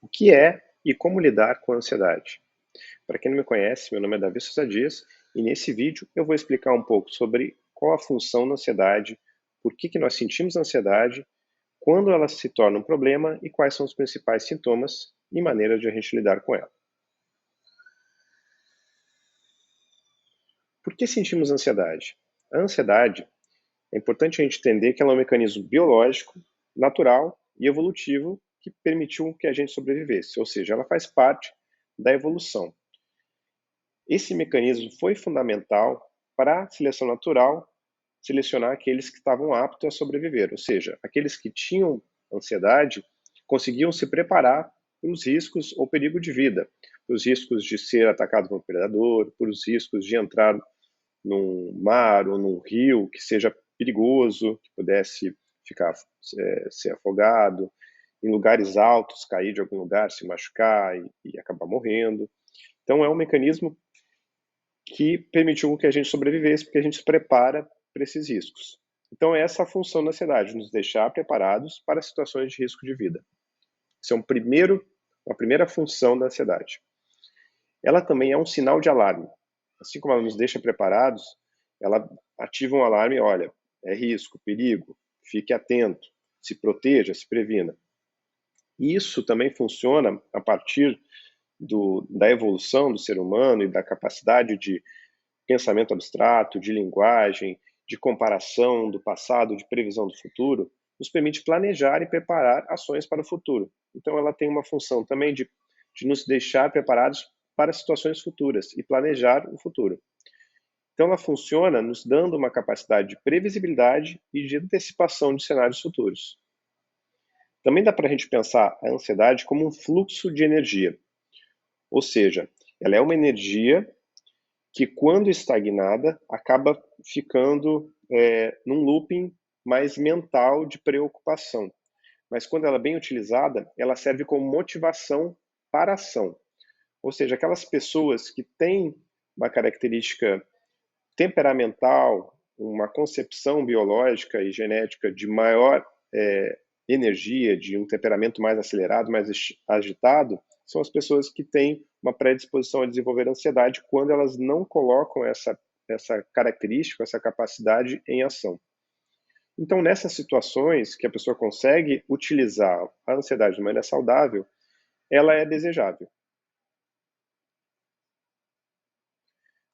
O que é e como lidar com a ansiedade? Para quem não me conhece, meu nome é Davi Souza Dias e nesse vídeo eu vou explicar um pouco sobre qual a função da ansiedade, por que nós sentimos ansiedade, quando ela se torna um problema e quais são os principais sintomas e maneiras de a gente lidar com ela. Por que sentimos ansiedade? A ansiedade, é importante a gente entender que ela é um mecanismo biológico, natural e evolutivo que permitiu que a gente sobrevivesse, ou seja, ela faz parte da evolução. Esse mecanismo foi fundamental para a seleção natural selecionar aqueles que estavam aptos a sobreviver, ou seja, aqueles que tinham ansiedade conseguiam se preparar para os riscos ou perigo de vida, para os riscos de ser atacado por um predador, para os riscos de entrar num mar ou num rio que seja perigoso, que pudesse ser afogado, em lugares altos, cair de algum lugar, se machucar e acabar morrendo. Então é um mecanismo que permitiu que a gente sobrevivesse, porque a gente se prepara para esses riscos. Então, essa é a função da ansiedade, nos deixar preparados para situações de risco de vida. Isso é uma primeira função da ansiedade. Ela também é um sinal de alarme. Assim como ela nos deixa preparados, ela ativa um alarme, olha, é risco, perigo, fique atento, se proteja, se previna. Isso também funciona a partir da evolução do ser humano e da capacidade de pensamento abstrato, de linguagem, de comparação do passado, de previsão do futuro, nos permite planejar e preparar ações para o futuro. Então, ela tem uma função também de nos deixar preparados para situações futuras e planejar o futuro. Então, ela funciona nos dando uma capacidade de previsibilidade e de antecipação de cenários futuros. Também dá para a gente pensar a ansiedade como um fluxo de energia, ou seja, ela é uma energia que, quando estagnada, acaba ficando num looping mais mental de preocupação. Mas quando ela é bem utilizada, ela serve como motivação para a ação. Ou seja, aquelas pessoas que têm uma característica temperamental, uma concepção biológica e genética de maior energia, de um temperamento mais acelerado, mais agitado, são as pessoas que têm uma predisposição a desenvolver ansiedade quando elas não colocam essa característica, essa capacidade em ação. Então, nessas situações que a pessoa consegue utilizar a ansiedade de maneira saudável, ela é desejável.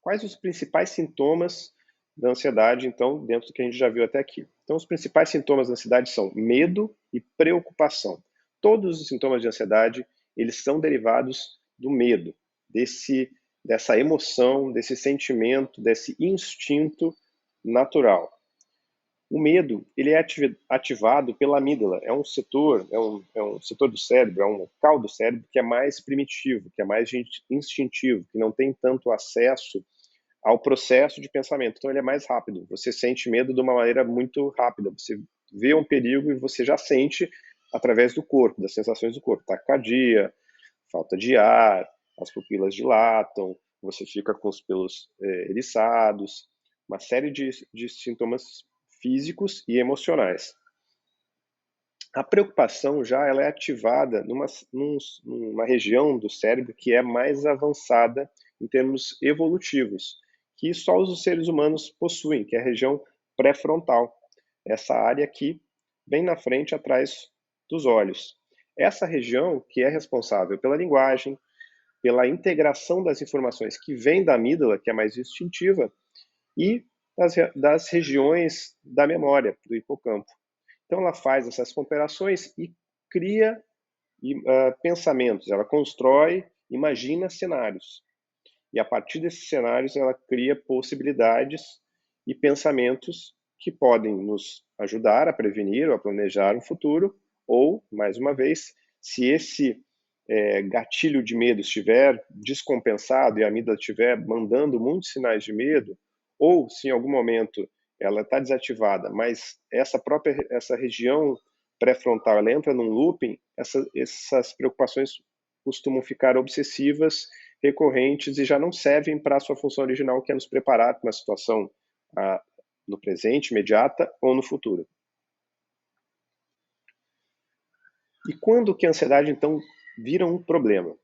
Quais os principais sintomas da ansiedade, então, dentro do que a gente já viu até aqui? Então, os principais sintomas da ansiedade são medo e preocupação. Todos os sintomas de ansiedade, eles são derivados do medo, dessa emoção, desse sentimento, desse instinto natural. O medo, ele é ativado pela amígdala, é um setor do cérebro, é um local do cérebro que é mais primitivo, que é mais instintivo, que não tem tanto acesso ao processo de pensamento. Então ele é mais rápido. Você sente medo de uma maneira muito rápida. Você vê um perigo e você já sente através do corpo, das sensações do corpo. Taquicardia, falta de ar, as pupilas dilatam, você fica com os pelos eriçados, uma série de sintomas físicos e emocionais. A preocupação já ela é ativada numa região do cérebro que é mais avançada em termos evolutivos, que só os seres humanos possuem, que é a região pré-frontal. Essa área aqui, bem na frente, atrás dos olhos. Essa região que é responsável pela linguagem, pela integração das informações que vem da amígdala, que é mais instintiva, e das regiões da memória, do hipocampo. Então ela faz essas comparações e cria pensamentos, ela constrói, imagina cenários. E a partir desses cenários ela cria possibilidades e pensamentos que podem nos ajudar a prevenir ou a planejar um futuro, ou, mais uma vez, se esse gatilho de medo estiver descompensado e a amígdala estiver mandando muitos sinais de medo, ou se em algum momento ela está desativada, mas essa região pré-frontal ela entra num looping, essas preocupações costumam ficar obsessivas, recorrentes e já não servem para a sua função original, que é nos preparar para uma situação no presente, imediata ou no futuro. E quando que a ansiedade, então, viram um problema.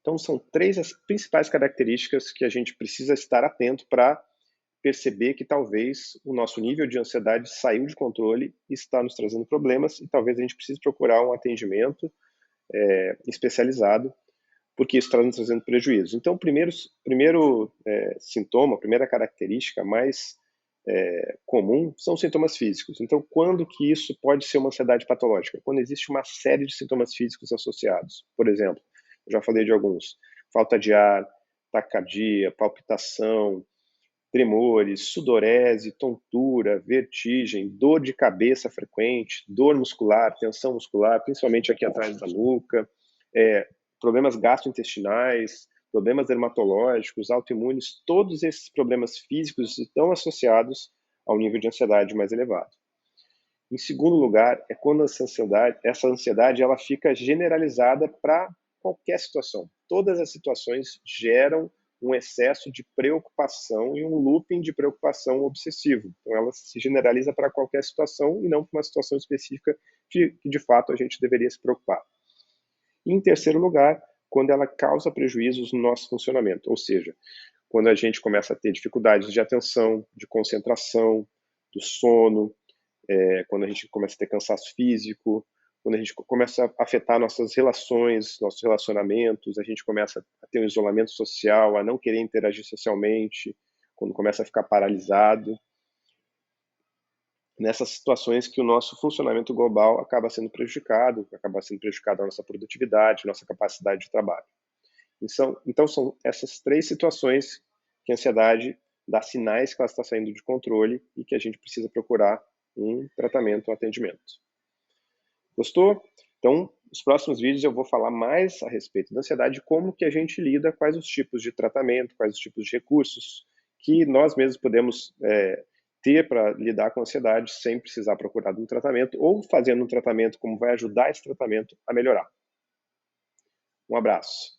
Então, são 3 as principais características que a gente precisa estar atento para perceber que talvez o nosso nível de ansiedade saiu de controle e está nos trazendo problemas, e talvez a gente precise procurar um atendimento especializado, porque isso está nos trazendo prejuízos. Então, o primeiro sintoma, a primeira característica mais comum são os sintomas físicos. Então, quando que isso pode ser uma ansiedade patológica? Quando existe uma série de sintomas físicos associados. Por exemplo, eu já falei de alguns: falta de ar, taquicardia, palpitação, tremores, sudorese, tontura, vertigem, dor de cabeça frequente, dor muscular, tensão muscular, principalmente aqui atrás da nuca, problemas gastrointestinais, problemas dermatológicos, autoimunes. Todos esses problemas físicos estão associados ao nível de ansiedade mais elevado. Em segundo lugar, é quando essa ansiedade ela fica generalizada para qualquer situação. Todas as situações geram um excesso de preocupação e um looping de preocupação obsessivo. Então, ela se generaliza para qualquer situação e não para uma situação específica que de fato a gente deveria se preocupar. E, em terceiro lugar, quando ela causa prejuízos no nosso funcionamento, ou seja, quando a gente começa a ter dificuldades de atenção, de concentração, do sono, quando a gente começa a ter cansaço físico, quando a gente começa a afetar nossas relações, nossos relacionamentos, a gente começa a ter um isolamento social, a não querer interagir socialmente, quando começa a ficar paralisado. Nessas situações que o nosso funcionamento global acaba sendo prejudicado a nossa produtividade, nossa capacidade de trabalho. Então são essas 3 situações que a ansiedade dá sinais que ela está saindo de controle e que a gente precisa procurar um tratamento, um atendimento. Gostou? Então, nos próximos vídeos eu vou falar mais a respeito da ansiedade, como que a gente lida, quais os tipos de tratamento, quais os tipos de recursos que nós mesmos podemos ter para lidar com a ansiedade sem precisar procurar um tratamento, ou fazendo um tratamento, como vai ajudar esse tratamento a melhorar. Um abraço.